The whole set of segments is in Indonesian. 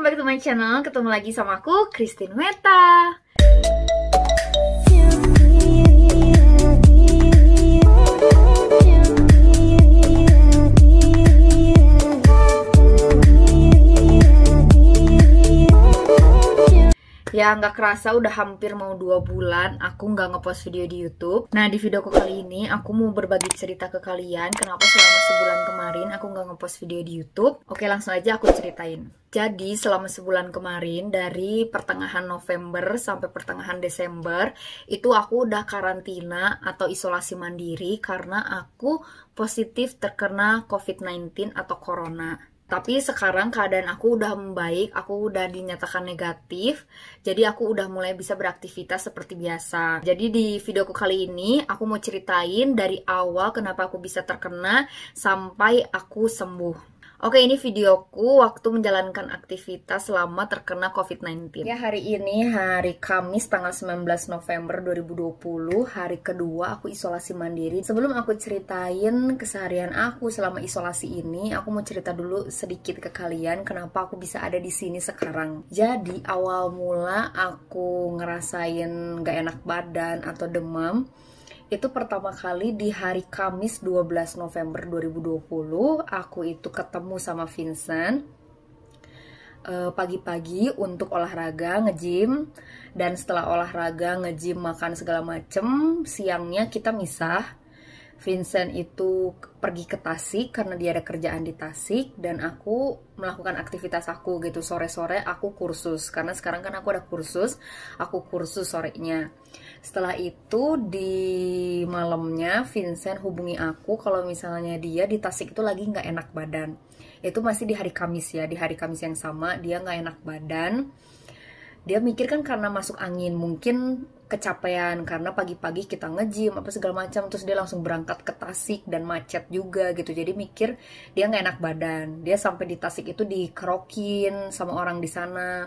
welcome back to my channel. Ketemu lagi sama aku, Christine Meta. Ya nggak kerasa udah hampir mau 2 bulan aku nggak ngepost video di YouTube. Nah di videoku kali ini aku mau berbagi cerita ke kalian kenapa selama sebulan kemarin aku nggak ngepost video di YouTube. Oke langsung aja aku ceritain. Jadi selama sebulan kemarin dari pertengahan November sampai pertengahan Desember itu aku udah karantina atau isolasi mandiri karena aku positif terkena COVID-19 atau Corona. Tapi sekarang keadaan aku udah membaik, aku udah dinyatakan negatif, jadi aku udah mulai bisa beraktivitas seperti biasa. Jadi di videoku kali ini, aku mau ceritain dari awal kenapa aku bisa terkena sampai aku sembuh. Oke, ini videoku waktu menjalankan aktivitas selama terkena COVID-19. Ya, hari ini hari Kamis tanggal 19 November 2020, hari kedua aku isolasi mandiri. Sebelum aku ceritain keseharian aku selama isolasi ini, aku mau cerita dulu sedikit ke kalian kenapa aku bisa ada di sini sekarang. Jadi, awal mula aku ngerasain gak enak badan atau demam itu pertama kali di hari Kamis 12 November 2020. Aku itu ketemu sama Vincent pagi-pagi untuk olahraga, nge-gym. Dan setelah olahraga, nge-gym, makan segala macem, siangnya kita misah. Vincent itu pergi ke Tasik karena dia ada kerjaan di Tasik, dan aku melakukan aktivitas aku gitu. Sore-sore aku kursus, karena sekarang kan aku ada kursus, aku kursus sorenya. Setelah itu di malamnya Vincent hubungi aku kalau misalnya dia di Tasik itu lagi nggak enak badan. Itu masih di hari Kamis ya, di hari Kamis yang sama dia nggak enak badan. Dia mikir kan karena masuk angin, mungkin kecapean karena pagi-pagi kita nge-gym apa segala macam, terus dia langsung berangkat ke Tasik dan macet juga gitu. Jadi mikir dia nggak enak badan. Dia sampai di Tasik itu dikerokin sama orang di sana.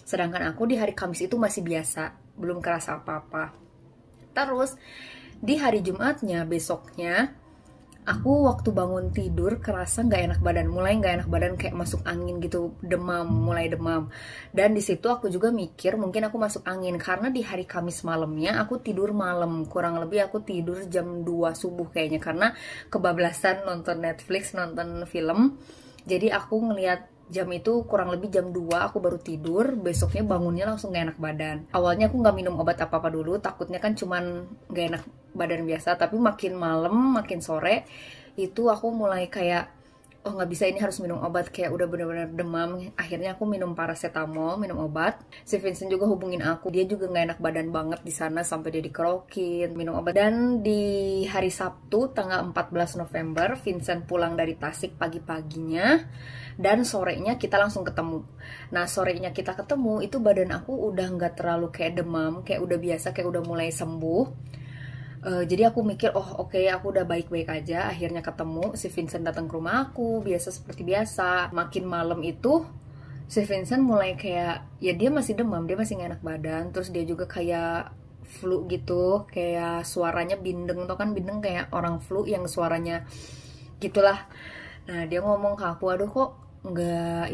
Sedangkan aku di hari Kamis itu masih biasa, belum kerasa apa-apa. Terus di hari Jumatnya, besoknya, aku waktu bangun tidur kerasa nggak enak badan, mulai nggak enak badan kayak masuk angin gitu, demam, mulai demam. Dan di situ aku juga mikir mungkin aku masuk angin karena di hari Kamis malamnya aku tidur malam, kurang lebih aku tidur jam 2 subuh kayaknya karena kebablasan nonton Netflix, nonton film. Jadi aku ngelihat jam itu kurang lebih jam 2 aku baru tidur, besoknya bangunnya langsung gak enak badan. Awalnya aku gak minum obat apa-apa dulu, takutnya kan cuman gak enak badan biasa, tapi makin malam, makin sore, itu aku mulai kayak, oh gak bisa, ini harus minum obat, kayak udah bener-bener demam. Akhirnya aku minum paracetamol, minum obat. Si Vincent juga hubungin aku, dia juga gak enak badan banget di sana sampai dia dikerokin, minum obat. Dan di hari Sabtu tanggal 14 November, Vincent pulang dari Tasik pagi-paginya, dan sorenya kita langsung ketemu. Nah sorenya kita ketemu itu badan aku udah nggak terlalu kayak demam, kayak udah biasa, kayak udah mulai sembuh. Jadi aku mikir, oh oke, aku udah baik-baik aja. Akhirnya ketemu, si Vincent datang ke rumah aku, biasa seperti biasa. Makin malam itu si Vincent mulai kayak, ya dia masih demam, dia masih nggak enak badan. Terus dia juga kayak flu gitu, kayak suaranya bindeng, tau kan bindeng kayak orang flu yang suaranya gitulah. Nah dia ngomong ke aku, aduh kok nggak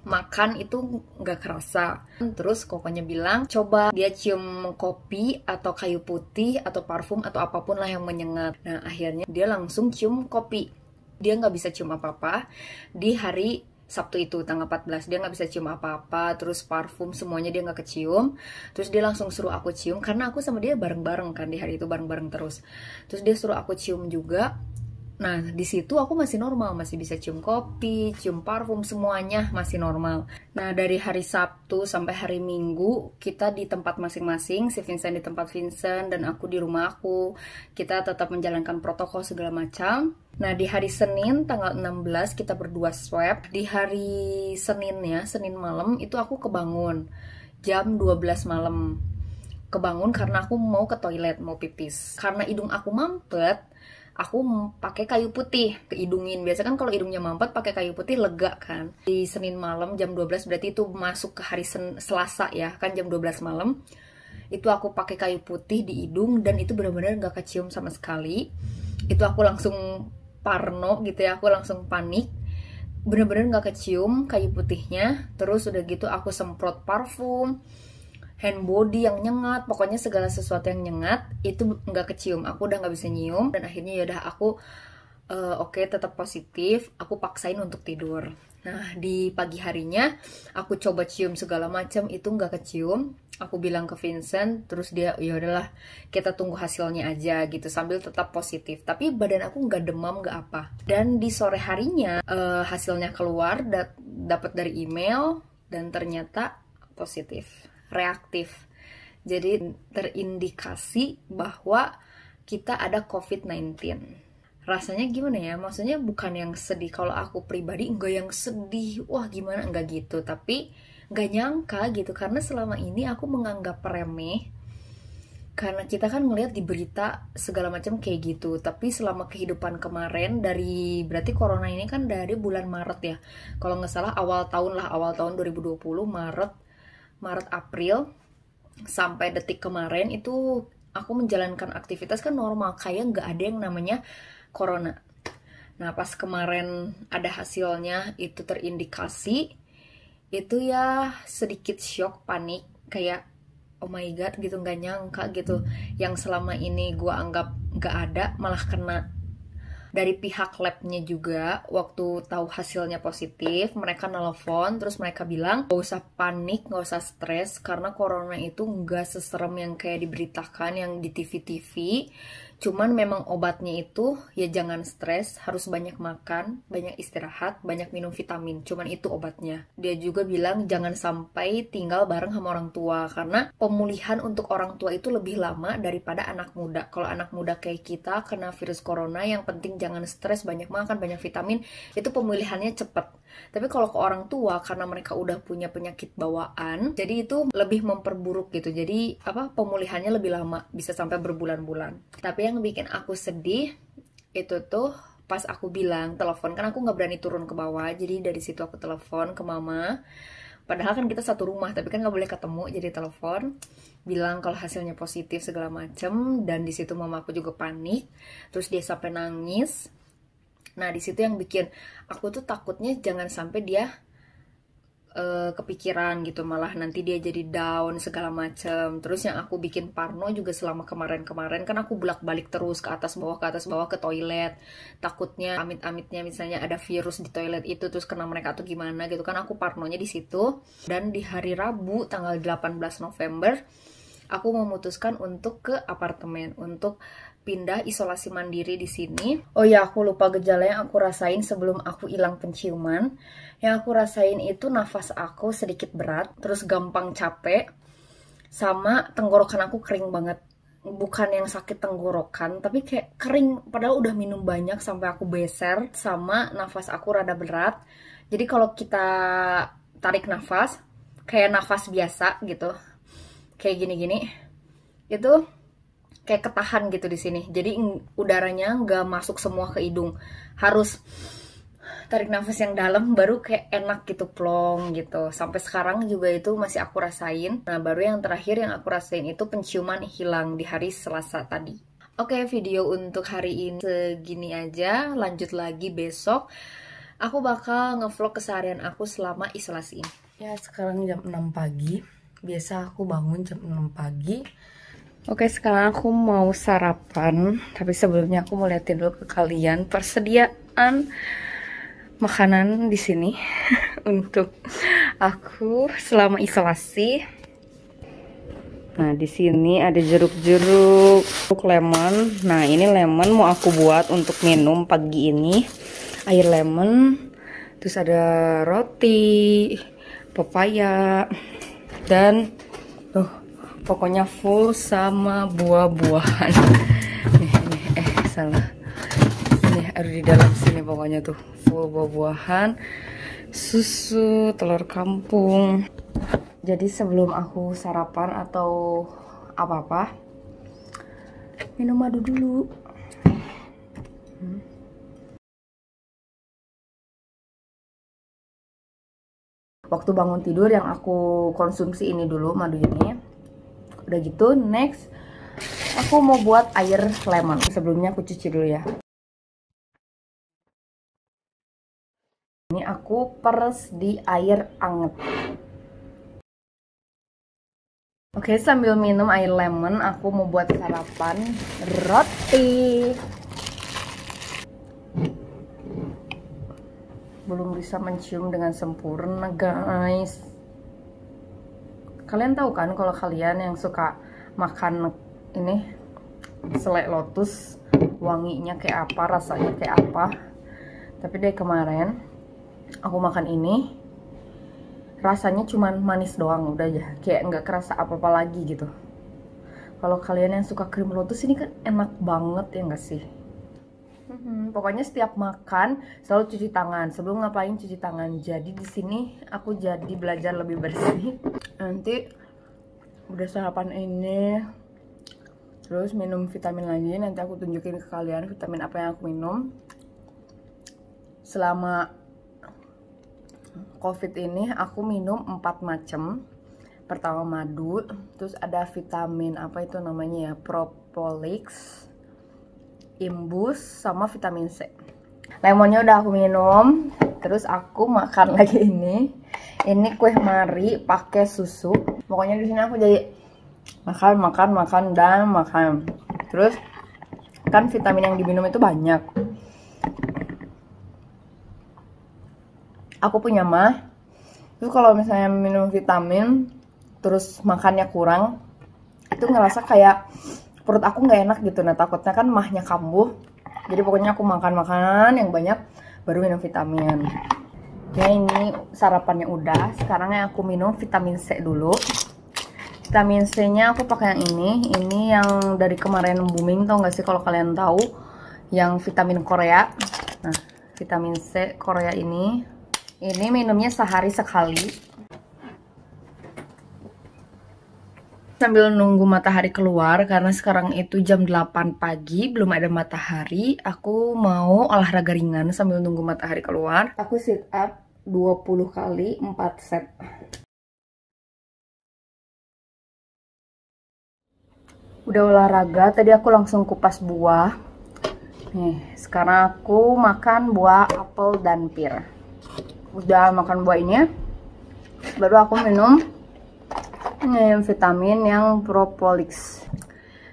makan itu nggak kerasa. Terus kokonya bilang coba dia cium kopi atau kayu putih atau parfum atau apapun lah yang menyengat. Nah akhirnya dia langsung cium kopi. Dia nggak bisa cium apa-apa di hari Sabtu itu tanggal 14, dia nggak bisa cium apa-apa. Terus parfum semuanya dia nggak kecium. Terus dia langsung suruh aku cium karena aku sama dia bareng-bareng kan, di hari itu bareng-bareng terus. Terus dia suruh aku cium juga. Nah, di situ aku masih normal, masih bisa cium kopi, cium parfum, semuanya masih normal. Nah, dari hari Sabtu sampai hari Minggu, kita di tempat masing-masing, si Vincent di tempat Vincent, dan aku di rumah aku. Kita tetap menjalankan protokol segala macam. Nah, di hari Senin, tanggal 16, kita berdua swab. Di hari Seninnya, Senin malam, itu aku kebangun. Jam 12 malam. Kebangun karena aku mau ke toilet, mau pipis. Karena hidung aku mampet, aku pakai kayu putih ke hidungin. Biasa kan kalau hidungnya mampet pakai kayu putih lega kan. Di Senin malam jam 12 berarti itu masuk ke hari Selasa ya, kan jam 12 malam. Itu aku pakai kayu putih di hidung dan itu benar-benar gak kecium sama sekali. Itu aku langsung parno gitu ya, aku langsung panik. bener-bener nggak kecium kayu putihnya. Terus udah gitu aku semprot parfum, hand body yang nyengat, pokoknya segala sesuatu yang nyengat itu nggak kecium. Aku udah nggak bisa nyium dan akhirnya yaudah aku oke, tetap positif. Aku paksain untuk tidur. Nah, di pagi harinya aku coba cium segala macam, itu nggak kecium. Aku bilang ke Vincent, terus dia ya udahlah kita tunggu hasilnya aja gitu sambil tetap positif. Tapi badan aku nggak demam nggak apa. Dan di sore harinya hasilnya keluar, dapat dari email dan ternyata positif, reaktif. Jadi terindikasi bahwa kita ada COVID-19. Rasanya gimana ya, maksudnya bukan yang sedih. Kalau aku pribadi enggak yang sedih, wah gimana, enggak gitu. Tapi enggak nyangka gitu, karena selama ini aku menganggap remeh. Karena kita kan ngelihat di berita segala macam kayak gitu. Tapi selama kehidupan kemarin, dari berarti corona ini kan dari bulan Maret ya. Kalau nggak salah awal tahun 2020, Maret April sampai detik kemarin itu aku menjalankan aktivitas kan normal, kayak nggak ada yang namanya corona. Nah, pas kemarin ada hasilnya itu terindikasi, itu ya sedikit shock, panik, kayak oh my god gitu, nggak nyangka gitu. Yang selama ini gue anggap nggak ada, malah kena. Dari pihak labnya juga, waktu tahu hasilnya positif, mereka nelpon, terus mereka bilang gak usah panik, gak usah stres, karena corona itu nggak seserem yang kayak diberitakan yang di TV-TV. Cuman memang obatnya itu ya jangan stres, harus banyak makan, banyak istirahat, banyak minum vitamin. Cuman itu obatnya. Dia juga bilang jangan sampai tinggal bareng sama orang tua, karena pemulihan untuk orang tua itu lebih lama daripada anak muda. Kalau anak muda kayak kita kena virus corona, yang penting jangan stres, banyak makan, banyak vitamin, itu pemulihannya cepet. Tapi kalau ke orang tua, karena mereka udah punya penyakit bawaan, jadi itu lebih memperburuk gitu. Jadi pemulihannya lebih lama, bisa sampai berbulan-bulan. Tapi yang bikin aku sedih itu tuh pas aku bilang telepon, kan aku nggak berani turun ke bawah, jadi dari situ aku telepon ke mama. Padahal kan kita satu rumah, tapi kan nggak boleh ketemu, jadi telepon bilang kalau hasilnya positif segala macem. Dan di situ mama aku juga panik, terus dia sampai nangis. Nah, di situ yang bikin aku tuh takutnya jangan sampai dia kepikiran gitu, malah nanti dia jadi down segala macem. Terus yang aku bikin parno juga selama kemarin-kemarin, kan aku bolak-balik terus ke atas bawah ke toilet, takutnya amit-amitnya misalnya ada virus di toilet itu terus kena mereka tuh gimana gitu kan. Aku parnonya di situ. Dan di hari Rabu tanggal 18 November aku memutuskan untuk ke apartemen, untuk pindah isolasi mandiri di sini. Oh ya, aku lupa gejala yang aku rasain sebelum aku hilang penciuman. Yang aku rasain itu nafas aku sedikit berat, terus gampang capek, sama tenggorokan aku kering banget. Bukan yang sakit tenggorokan, tapi kayak kering, padahal udah minum banyak sampai aku beser. Sama nafas aku rada berat. Jadi kalau kita tarik nafas, kayak nafas biasa gitu, kayak gini-gini, itu kayak ketahan gitu di sini. Jadi udaranya nggak masuk semua ke hidung, harus tarik nafas yang dalam baru kayak enak gitu, plong gitu. Sampai sekarang juga itu masih aku rasain. Nah, baru yang terakhir yang aku rasain itu penciuman hilang di hari Selasa tadi. Oke, video untuk hari ini segini aja. Lanjut lagi besok. Aku bakal ngevlog keseharian aku selama isolasi ini. Ya, sekarang jam 6 pagi. Biasa aku bangun jam 6 pagi. Oke, sekarang aku mau sarapan. Tapi sebelumnya aku mau liatin dulu ke kalian persediaan makanan di sini untuk aku selama isolasi. Nah, di sini ada jeruk-jeruk, lemon. Nah, ini lemon mau aku buat untuk minum pagi ini. Air lemon. Terus ada roti, pepaya, dan pokoknya full sama buah-buahan. Salah. Ini ada di dalam sini pokoknya tuh full buah-buahan, susu, telur kampung. Jadi sebelum aku sarapan atau apa-apa, minum madu dulu. Waktu bangun tidur yang aku konsumsi ini dulu, madu ini. Udah gitu, next aku mau buat air lemon. Sebelumnya aku cuci dulu ya. Ini aku peres di air anget. Oke, sambil minum air lemon, aku mau buat sarapan roti. Belum bisa mencium dengan sempurna, guys. Kalian tahu kan kalau kalian yang suka makan ini selai lotus, wanginya kayak apa, rasanya kayak apa. Tapi dari kemarin aku makan ini, rasanya cuman manis doang, udah aja, kayak nggak kerasa apa-apa lagi gitu. Kalau kalian yang suka krim lotus, ini kan enak banget ya nggak sih? Pokoknya setiap makan selalu cuci tangan. Sebelum ngapain cuci tangan. Jadi di sini aku jadi belajar lebih bersih. Nanti udah sarapan ini, terus minum vitamin lagi. Nanti aku tunjukin ke kalian vitamin apa yang aku minum selama COVID ini. Aku minum 4 macam. Pertama madu, terus ada vitamin apa itu namanya ya, Propolis, Imbus, sama vitamin C. Lemonnya udah aku minum. Terus aku makan lagi ini kue mari pakai susu. Pokoknya di sini aku jadi makan dan makan. Terus kan vitamin yang diminum itu banyak. Aku punya mah. Terus kalau misalnya minum vitamin terus makannya kurang, itu ngerasa kayak perut aku nggak enak gitu. Nah takutnya kan mahnya kambuh. Jadi pokoknya aku makan makanan yang banyak baru minum vitamin. Oke, ini sarapannya udah. Sekarang yang aku minum vitamin C dulu. Vitamin C nya aku pakai yang ini yang dari kemarin booming, tau nggak sih kalau kalian tahu, yang vitamin Korea. Nah vitamin C Korea ini minumnya sehari sekali. Sambil nunggu matahari keluar, karena sekarang itu jam 8 pagi, belum ada matahari. Aku mau olahraga ringan sambil nunggu matahari keluar. Aku sit up 20 kali 4 set. Udah olahraga, tadi aku langsung kupas buah. Nih, sekarang aku makan buah apel dan pir. Udah makan buah ini, baru aku minum ini vitamin yang Propolis.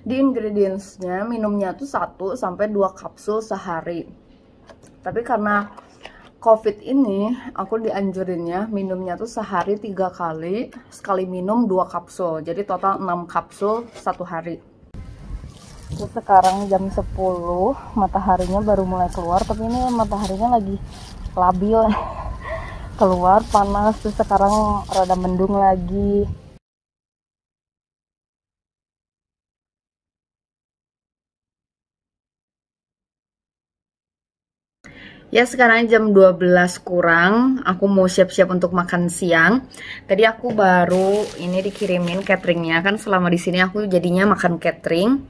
Di ingredientsnya minumnya tuh 1 sampai 2 kapsul sehari. Tapi karena COVID ini aku dianjurinnya minumnya tuh sehari 3 kali, sekali minum 2 kapsul. Jadi total 6 kapsul 1 hari. Terus sekarang jam 10, mataharinya baru mulai keluar, tapi ini mataharinya lagi labil. Keluar panas, terus sekarang rada mendung lagi. Ya sekarang jam 12 kurang, aku mau siap-siap untuk makan siang. Tadi aku baru ini dikirimin cateringnya, kan selama di sini aku jadinya makan catering.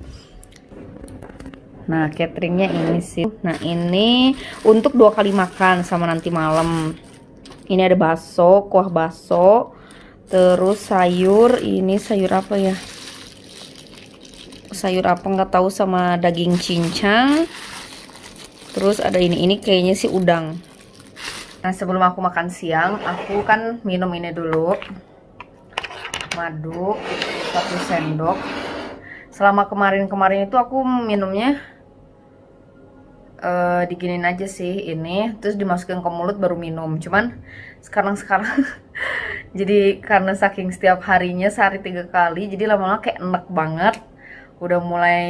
Nah cateringnya ini sih. Nah ini untuk 2 kali makan sama nanti malam. Ini ada bakso, kuah bakso, terus sayur. Ini sayur apa ya? Sayur apa nggak tahu, sama daging cincang. Terus ada ini kayaknya sih udang. Nah sebelum aku makan siang, aku kan minum ini dulu. Madu 1 sendok. Selama kemarin itu aku minumnya diginin aja sih ini, terus dimasukin ke mulut baru minum. Cuman sekarang jadi karena saking setiap harinya sehari 3 kali, jadi lama-lama kayak enek banget. Udah mulai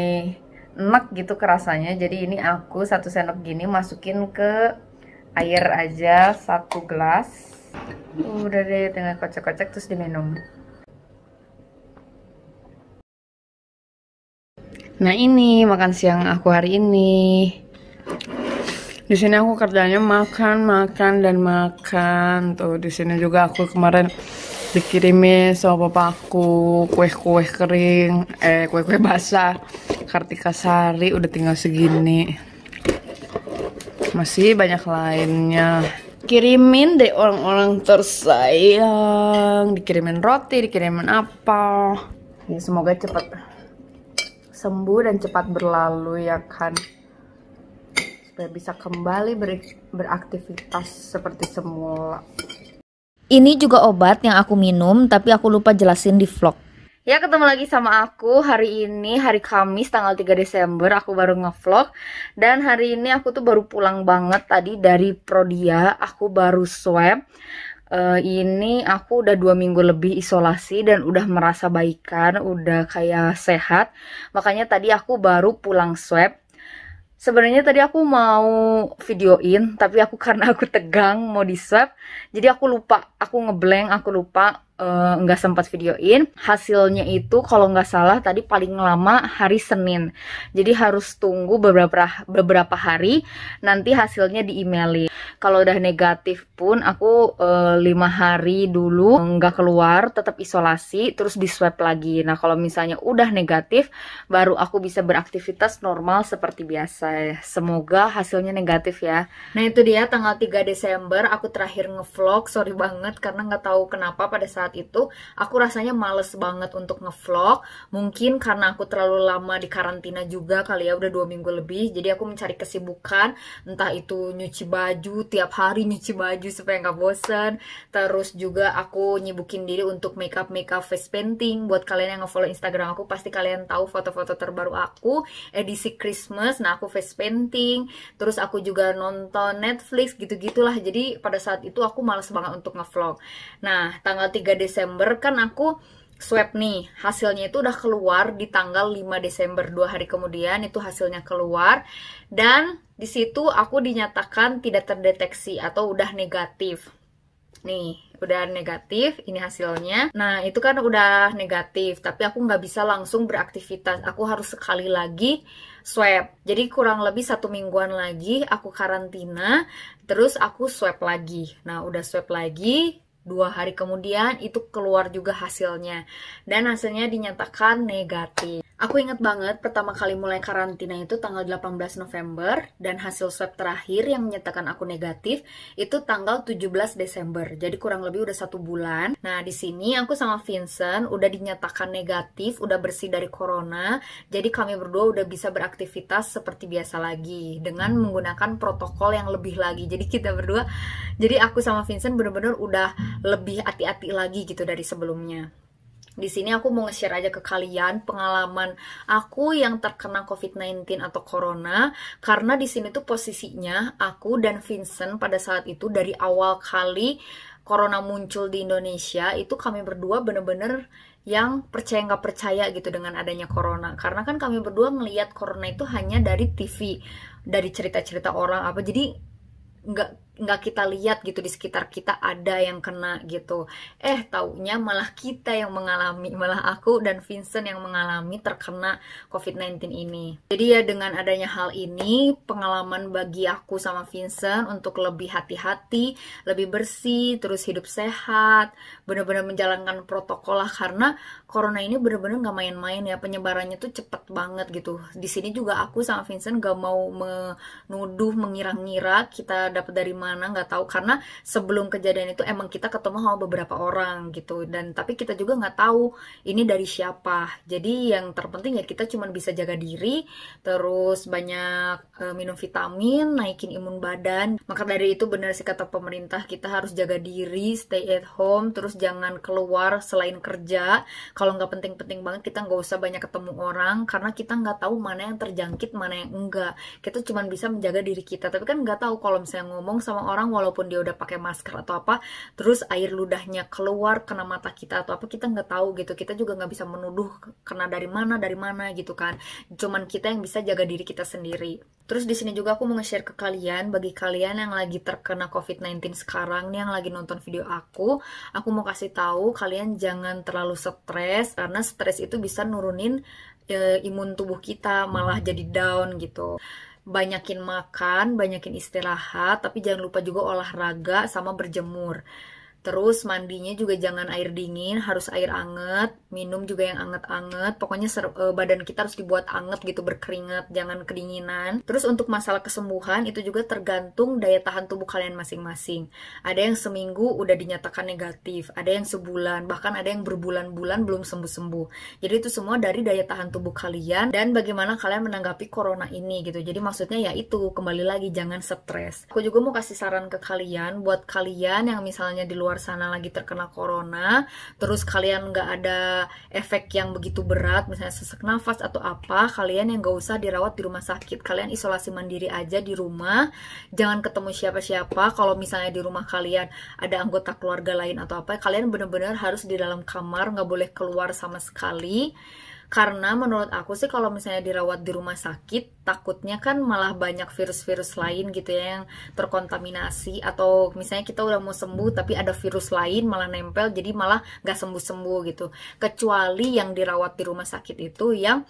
enak gitu kerasanya. Jadi ini aku 1 sendok gini masukin ke air aja 1 gelas. Udah deh, tinggal kocek-kocek terus diminum. Nah ini makan siang aku hari ini. Di sini aku kerjanya makan dan makan. Tuh di sini juga aku kemarin dikirimin sama papaku kue-kue kering, kue-kue basah Kartika Sari, udah tinggal segini. Masih banyak lainnya. Kirimin deh orang-orang tersayang, dikirimin roti, dikirimin apa. Ya semoga cepat sembuh dan cepat berlalu ya kan. supaya bisa kembali beraktivitas seperti semula. Ini juga obat yang aku minum, tapi aku lupa jelasin di vlog. Ya, ketemu lagi sama aku. Hari ini hari Kamis tanggal 3 Desember aku baru ngevlog. Dan hari ini aku tuh baru pulang banget tadi dari Prodia. Aku baru swab. Ini aku udah 2 minggu lebih isolasi dan udah merasa baikan, udah kayak sehat. Makanya tadi aku baru pulang swab. Sebenarnya tadi aku mau videoin, tapi karena aku tegang mau di swab, jadi aku lupa, aku ngeblank, aku lupa, nggak sempat videoin. Hasilnya itu kalau nggak salah tadi paling lama hari Senin, jadi harus tunggu beberapa hari, nanti hasilnya di-emailin. Kalau udah negatif pun aku 5 hari dulu nggak keluar, tetap isolasi, terus di swab lagi. Nah kalau misalnya udah negatif, baru aku bisa beraktivitas normal seperti biasa. Semoga hasilnya negatif ya. Nah itu dia tanggal 3 Desember aku terakhir ngevlog. Sorry banget karena nggak tahu kenapa pada saat itu aku rasanya males banget untuk ngevlog. Mungkin karena aku terlalu lama di karantina juga kali ya, udah 2 minggu lebih. Jadi aku mencari kesibukan, entah itu nyuci baju, tiap hari nyuci baju supaya nggak bosen. Terus juga aku nyibukin diri untuk makeup face painting. Buat kalian yang ngefollow Instagram aku pasti kalian tahu foto-foto terbaru aku edisi Christmas. Nah aku face painting, terus aku juga nonton Netflix gitu-gitulah. Jadi pada saat itu aku males banget untuk ngevlog. Nah tanggal 3 Desember kan aku swab nih, hasilnya itu udah keluar di tanggal 5 Desember, 2 hari kemudian itu hasilnya keluar. Dan di situ aku dinyatakan tidak terdeteksi atau udah negatif. Nih, udah negatif, ini hasilnya. Nah, itu kan udah negatif, tapi aku nggak bisa langsung beraktivitas. Aku harus sekali lagi swab. Jadi kurang lebih 1 mingguan lagi aku karantina, terus aku swab lagi. Nah, udah swab lagi, 2 hari kemudian itu keluar juga hasilnya. Dan hasilnya dinyatakan negatif. Aku inget banget pertama kali mulai karantina itu tanggal 18 November dan hasil swab terakhir yang menyatakan aku negatif itu tanggal 17 Desember. Jadi kurang lebih udah 1 bulan. Nah, di sini aku sama Vincent udah dinyatakan negatif, udah bersih dari corona. Jadi kami berdua udah bisa beraktivitas seperti biasa lagi dengan menggunakan protokol yang lebih lagi. Jadi aku sama Vincent bener-bener udah lebih hati-hati lagi gitu dari sebelumnya. Di sini aku mau nge-share aja ke kalian pengalaman aku yang terkena COVID-19 atau corona, karena di sini tuh posisinya aku dan Vincent pada saat itu dari awal kali corona muncul di Indonesia itu kami berdua bener-bener yang percaya nggak percaya gitu dengan adanya corona, karena kan kami berdua ngelihat corona itu hanya dari TV, dari cerita-cerita orang apa, jadi nggak kita lihat gitu di sekitar kita ada yang kena gitu. Taunya malah kita yang mengalami, malah aku dan Vincent yang mengalami terkena COVID-19 ini. Jadi ya dengan adanya hal ini, pengalaman bagi aku sama Vincent untuk lebih hati-hati, lebih bersih, terus hidup sehat, benar-benar menjalankan protokol lah, karena corona ini benar-benar nggak main-main ya, penyebarannya tuh cepet banget gitu. Di sini juga aku sama Vincent gak mau menuduh, mengira-ngira kita dapat dari mana, nggak tahu, karena sebelum kejadian itu emang kita ketemu sama beberapa orang gitu, dan tapi kita juga nggak tahu ini dari siapa. Jadi yang terpenting ya kita cuma bisa jaga diri, terus banyak minum vitamin, naikin imun badan. Maka dari itu benar sih kata pemerintah, kita harus jaga diri, stay at home, terus jangan keluar selain kerja. Kalau nggak penting-penting banget kita nggak usah banyak ketemu orang, karena kita nggak tahu mana yang terjangkit, mana yang enggak. Kita cuma bisa menjaga diri kita, tapi kan nggak tahu kalau misalnya ngomong sama orang walaupun dia udah pakai masker atau apa, terus air ludahnya keluar kena mata kita atau apa, kita nggak tahu gitu. Kita juga nggak bisa menuduh kena dari mana gitu kan. Cuman kita yang bisa jaga diri kita sendiri. Terus di sini juga aku mau nge-share ke kalian, bagi kalian yang lagi terkena COVID-19 sekarang nih, yang lagi nonton video aku mau kasih tahu kalian jangan terlalu stres, karena stres itu bisa nurunin imun tubuh kita, malah jadi down gitu. Banyakin makan, banyakin istirahat, tapi jangan lupa juga olahraga sama berjemur. Terus mandinya juga jangan air dingin, harus air anget. Minum juga yang anget-anget. Pokoknya badan kita harus dibuat anget gitu, berkeringat, jangan kedinginan. Terus untuk masalah kesembuhan itu juga tergantung daya tahan tubuh kalian masing-masing. Ada yang seminggu udah dinyatakan negatif, ada yang sebulan, bahkan ada yang berbulan-bulan belum sembuh-sembuh. Jadi itu semua dari daya tahan tubuh kalian dan bagaimana kalian menanggapi corona ini gitu. Jadi maksudnya ya itu, kembali lagi jangan stres. Aku juga mau kasih saran ke kalian, buat kalian yang misalnya di luar sana lagi terkena corona, terus kalian nggak ada efek yang begitu berat, misalnya sesak nafas atau apa, kalian yang nggak usah dirawat di rumah sakit, kalian isolasi mandiri aja di rumah, jangan ketemu siapa-siapa. Kalau misalnya di rumah kalian ada anggota keluarga lain atau apa, kalian benar-benar harus di dalam kamar, nggak boleh keluar sama sekali. Karena menurut aku sih kalau misalnya dirawat di rumah sakit, takutnya kan malah banyak virus-virus lain gitu ya yang terkontaminasi, atau misalnya kita udah mau sembuh tapi ada virus lain malah nempel, jadi malah nggak sembuh-sembuh gitu. Kecuali yang dirawat di rumah sakit itu yang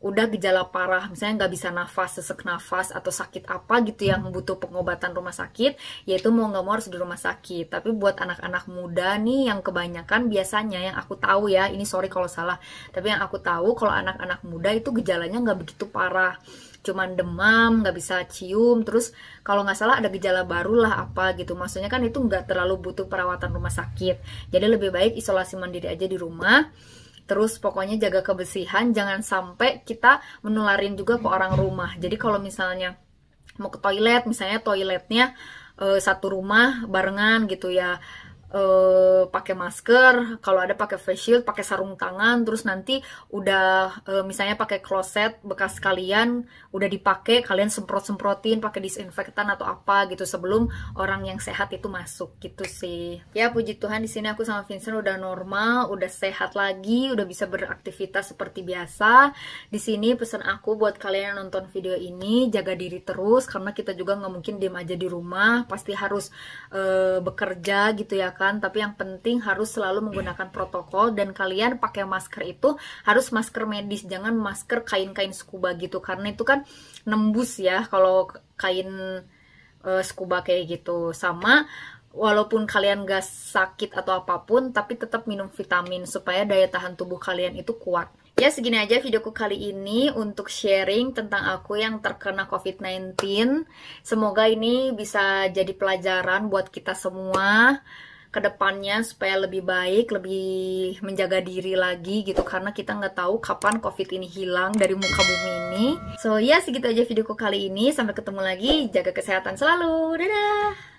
udah gejala parah, misalnya nggak bisa nafas, sesak nafas, atau sakit apa gitu yang butuh pengobatan rumah sakit, yaitu mau nggak mau harus di rumah sakit. Tapi buat anak-anak muda nih yang kebanyakan biasanya, yang aku tahu ya, ini sorry kalau salah, tapi yang aku tahu kalau anak-anak muda itu gejalanya nggak begitu parah, cuman demam, nggak bisa cium, terus kalau nggak salah ada gejala baru lah apa gitu. Maksudnya kan itu nggak terlalu butuh perawatan rumah sakit, jadi lebih baik isolasi mandiri aja di rumah. Terus pokoknya jaga kebersihan, jangan sampai kita menularin juga ke orang rumah. Jadi kalau misalnya mau ke toilet, misalnya toiletnya satu rumah barengan gitu ya, pakai masker, kalau ada pakai face shield, pakai sarung tangan, terus nanti udah misalnya pakai kloset bekas kalian udah dipakai, kalian semprot-semprotin pakai disinfektan atau apa gitu sebelum orang yang sehat itu masuk gitu sih. Ya puji Tuhan di sini aku sama Vincent udah normal, udah sehat lagi, udah bisa beraktivitas seperti biasa. Di sini pesan aku buat kalian yang nonton video ini, jaga diri terus karena kita juga nggak mungkin diem aja di rumah, pasti harus bekerja gitu ya kan. Tapi yang penting harus selalu menggunakan protokol, dan kalian pakai masker itu harus masker medis, jangan masker kain-kain scuba gitu, karena itu kan nembus ya kalau kain scuba kayak gitu. Sama walaupun kalian gak sakit atau apapun, tapi tetap minum vitamin supaya daya tahan tubuh kalian itu kuat. Ya segini aja videoku kali ini untuk sharing tentang aku yang terkena COVID-19. Semoga ini bisa jadi pelajaran buat kita semua ke depannya supaya lebih baik, lebih menjaga diri lagi gitu, karena kita nggak tahu kapan COVID ini hilang dari muka bumi ini. So ya segitu aja videoku kali ini, sampai ketemu lagi, jaga kesehatan selalu, dadah!